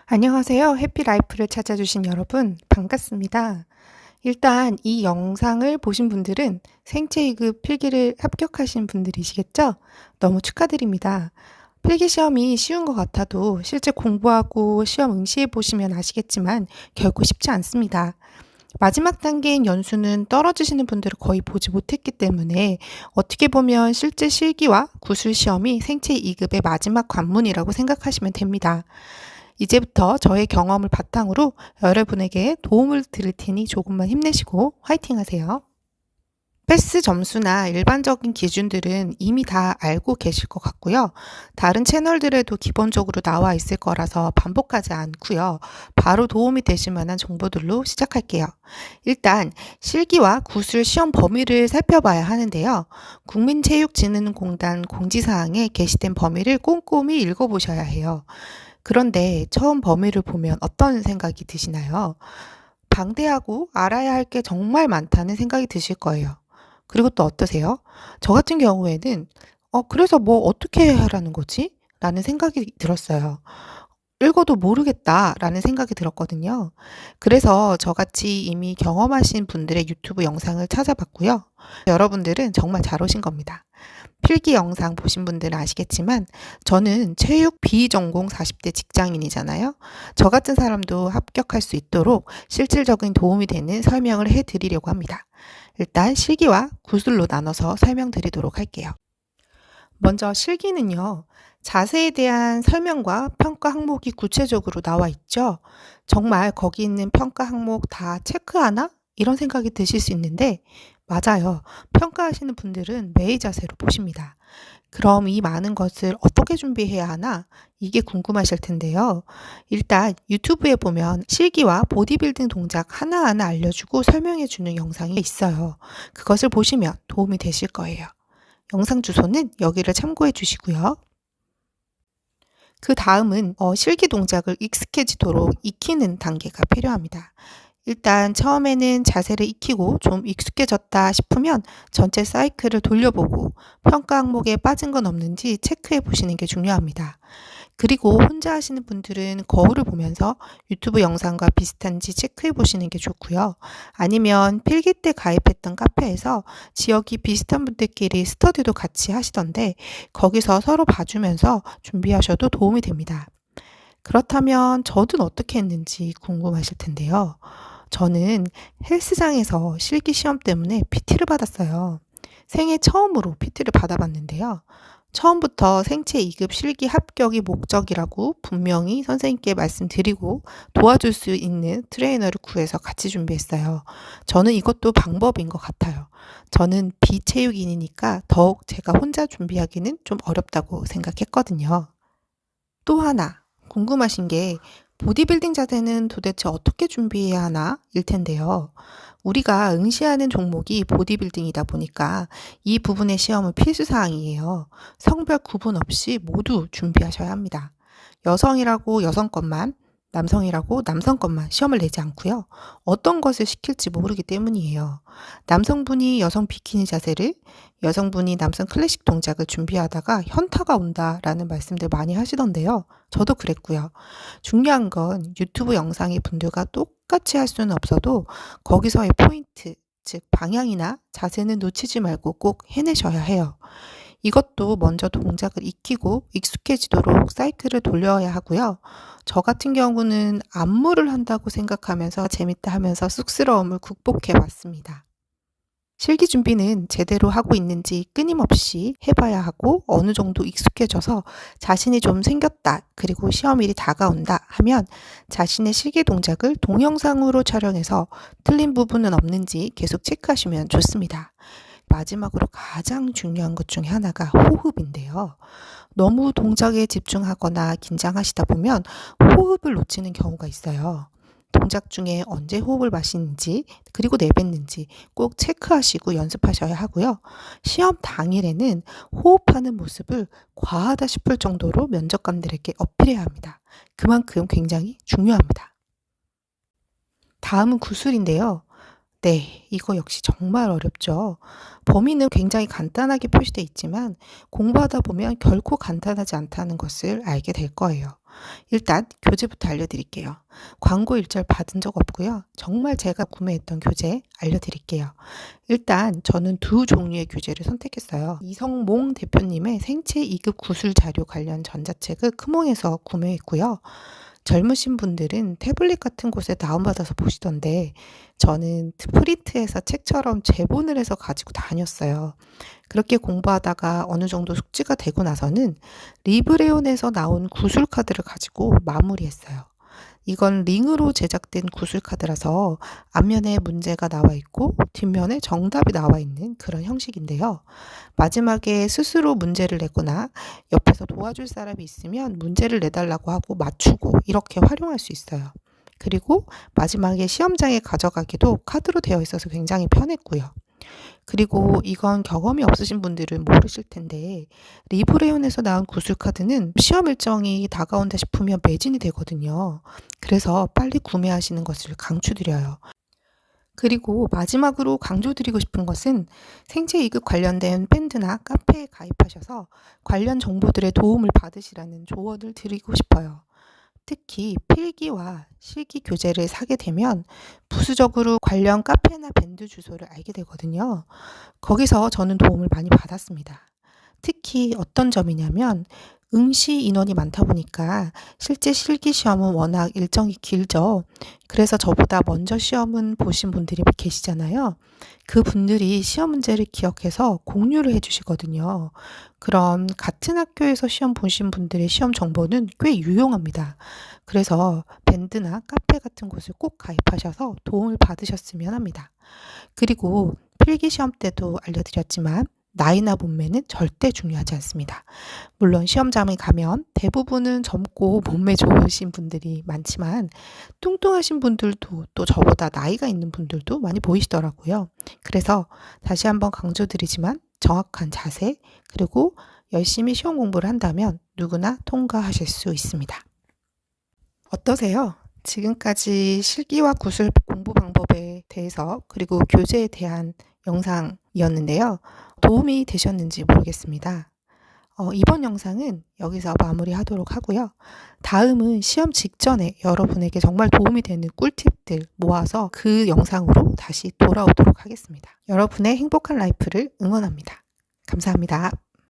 안녕하세요. 해피라이프를 찾아주신 여러분, 반갑습니다. 일단 이 영상을 보신 분들은 생체이급 필기를 합격하신 분들이시겠죠? 너무 축하드립니다. 필기 시험이 쉬운 것 같아도 실제 공부하고 시험 응시해 보시면 아시겠지만 결코 쉽지 않습니다. 마지막 단계인 연수는 떨어지시는 분들을 거의 보지 못했기 때문에 어떻게 보면 실제 실기와 구술 시험이 생체 2급의 마지막 관문이라고 생각하시면 됩니다. 이제부터 저의 경험을 바탕으로 여러분에게 도움을 드릴 테니 조금만 힘내시고 화이팅 하세요. 패스 점수나 일반적인 기준들은 이미 다 알고 계실 것 같고요. 다른 채널들에도 기본적으로 나와 있을 거라서 반복하지 않고요. 바로 도움이 되실 만한 정보들로 시작할게요. 일단 실기와 구술 시험 범위를 살펴봐야 하는데요. 국민체육진흥공단 공지사항에 게시된 범위를 꼼꼼히 읽어보셔야 해요. 그런데 처음 범위를 보면 어떤 생각이 드시나요? 방대하고 알아야 할 게 정말 많다는 생각이 드실 거예요. 그리고 또 어떠세요? 저 같은 경우에는 그래서 뭐 어떻게 하라는 거지? 라는 생각이 들었어요. 읽어도 모르겠다라는 생각이 들었거든요. 그래서 저같이 이미 경험하신 분들의 유튜브 영상을 찾아봤고요. 여러분들은 정말 잘 오신 겁니다. 필기 영상 보신 분들은 아시겠지만 저는 체육 비전공 40대 직장인이잖아요. 저 같은 사람도 합격할 수 있도록 실질적인 도움이 되는 설명을 해드리려고 합니다. 일단 실기와 구술로 나눠서 설명드리도록 할게요. 먼저 실기는요. 자세에 대한 설명과 평가 항목이 구체적으로 나와 있죠. 정말 거기 있는 평가 항목 다 체크하나? 이런 생각이 드실 수 있는데 맞아요. 평가하시는 분들은 매의 자세로 보십니다. 그럼 이 많은 것을 어떻게 준비해야 하나? 이게 궁금하실 텐데요. 일단 유튜브에 보면 실기와 보디빌딩 동작 하나하나 알려주고 설명해주는 영상이 있어요. 그것을 보시면 도움이 되실 거예요. 영상 주소는 여기를 참고해 주시고요. 그 다음은 실기 동작을 익숙해지도록 익히는 단계가 필요합니다. 일단 처음에는 자세를 익히고 좀 익숙해졌다 싶으면 전체 사이클을 돌려보고 평가 항목에 빠진 건 없는지 체크해 보시는 게 중요합니다. 그리고 혼자 하시는 분들은 거울을 보면서 유튜브 영상과 비슷한지 체크해 보시는 게 좋고요. 아니면 필기 때 가입했던 카페에서 지역이 비슷한 분들끼리 스터디도 같이 하시던데 거기서 서로 봐주면서 준비하셔도 도움이 됩니다. 그렇다면 저는 어떻게 했는지 궁금하실 텐데요. 저는 헬스장에서 실기 시험 때문에 PT를 받았어요. 생애 처음으로 PT를 받아봤는데요. 처음부터 생체 2급 실기 합격이 목적이라고 분명히 선생님께 말씀드리고 도와줄 수 있는 트레이너를 구해서 같이 준비했어요. 저는 이것도 방법인 것 같아요. 저는 비체육인이니까 더욱 제가 혼자 준비하기는 좀 어렵다고 생각했거든요. 또 하나 궁금하신 게 보디빌딩 자세는 도대체 어떻게 준비해야 하나? 일 텐데요. 우리가 응시하는 종목이 보디빌딩이다 보니까 이 부분의 시험은 필수사항이에요. 성별 구분 없이 모두 준비하셔야 합니다. 여성이라고 여성 것만, 남성이라고 남성 것만 시험을 내지 않고요. 어떤 것을 시킬지 모르기 때문이에요. 남성분이 여성 비키니 자세를, 여성분이 남성 클래식 동작을 준비하다가 현타가 온다라는 말씀들 많이 하시던데요. 저도 그랬고요. 중요한 건 유튜브 영상의 분들과 똑같이 할 수는 없어도 거기서의 포인트, 즉 방향이나 자세는 놓치지 말고 꼭 해내셔야 해요. 이것도 먼저 동작을 익히고 익숙해지도록 사이클을 돌려야 하고요. 저 같은 경우는 안무를 한다고 생각하면서 재밌다 하면서 쑥스러움을 극복해 봤습니다. 실기 준비는 제대로 하고 있는지 끊임없이 해봐야 하고 어느 정도 익숙해져서 자신이 좀 생겼다 그리고 시험일이 다가온다 하면 자신의 실기 동작을 동영상으로 촬영해서 틀린 부분은 없는지 계속 체크하시면 좋습니다. 마지막으로 가장 중요한 것 중에 하나가 호흡인데요. 너무 동작에 집중하거나 긴장하시다 보면 호흡을 놓치는 경우가 있어요. 동작 중에 언제 호흡을 마시는지 그리고 내뱉는지 꼭 체크하시고 연습하셔야 하고요. 시험 당일에는 호흡하는 모습을 과하다 싶을 정도로 면접관들에게 어필해야 합니다. 그만큼 굉장히 중요합니다. 다음은 구술인데요. 네, 이거 역시 정말 어렵죠. 범위는 굉장히 간단하게 표시되어 있지만 공부하다 보면 결코 간단하지 않다는 것을 알게 될 거예요. 일단 교재부터 알려드릴게요. 광고 일절 받은 적 없고요. 정말 제가 구매했던 교재 알려드릴게요. 일단 저는 두 종류의 교재를 선택했어요. 이성몽 대표님의 생체 2급 구술 자료 관련 전자책을 크몽에서 구매했고요. 젊으신 분들은 태블릿 같은 곳에 다운받아서 보시던데 저는 프린트해서 책처럼 제본을 해서 가지고 다녔어요. 그렇게 공부하다가 어느 정도 숙지가 되고 나서는 리브레온에서 나온 구술카드를 가지고 마무리했어요. 이건 링으로 제작된 구술카드라서 앞면에 문제가 나와 있고 뒷면에 정답이 나와 있는 그런 형식인데요. 마지막에 스스로 문제를 내거나 옆에서 도와줄 사람이 있으면 문제를 내달라고 하고 맞추고 이렇게 활용할 수 있어요. 그리고 마지막에 시험장에 가져가기도 카드로 되어 있어서 굉장히 편했고요. 그리고 이건 경험이 없으신 분들은 모르실 텐데 리브레온에서 나온 구슬카드는 시험 일정이 다가온다 싶으면 매진이 되거든요. 그래서 빨리 구매하시는 것을 강추드려요. 그리고 마지막으로 강조드리고 싶은 것은 생체 2급 관련된 밴드나 카페에 가입하셔서 관련 정보들의 도움을 받으시라는 조언을 드리고 싶어요. 특히 필기와 실기 교재를 사게 되면 부수적으로 관련 카페나 밴드 주소를 알게 되거든요. 거기서 저는 도움을 많이 받았습니다. 특히 어떤 점이냐면 응시 인원이 많다 보니까 실제 실기 시험은 워낙 일정이 길죠. 그래서 저보다 먼저 시험은 보신 분들이 계시잖아요. 그 분들이 시험 문제를 기억해서 공유를 해주시거든요. 그럼 같은 학교에서 시험 보신 분들의 시험 정보는 꽤 유용합니다. 그래서 밴드나 카페 같은 곳을 꼭 가입하셔서 도움을 받으셨으면 합니다. 그리고 필기 시험 때도 알려드렸지만 나이나 몸매는 절대 중요하지 않습니다. 물론 시험장에 가면 대부분은 젊고 몸매 좋으신 분들이 많지만 뚱뚱하신 분들도 또 저보다 나이가 있는 분들도 많이 보이시더라고요. 그래서 다시 한번 강조드리지만 정확한 자세 그리고 열심히 시험 공부를 한다면 누구나 통과하실 수 있습니다. 어떠세요? 지금까지 실기와 구술 공부 방법에 대해서 그리고 교재에 대한 영상이었는데요. 도움이 되셨는지 모르겠습니다. 이번 영상은 여기서 마무리하도록 하고요. 다음은 시험 직전에 여러분에게 정말 도움이 되는 꿀팁들 모아서 그 영상으로 다시 돌아오도록 하겠습니다. 여러분의 행복한 라이프를 응원합니다. 감사합니다.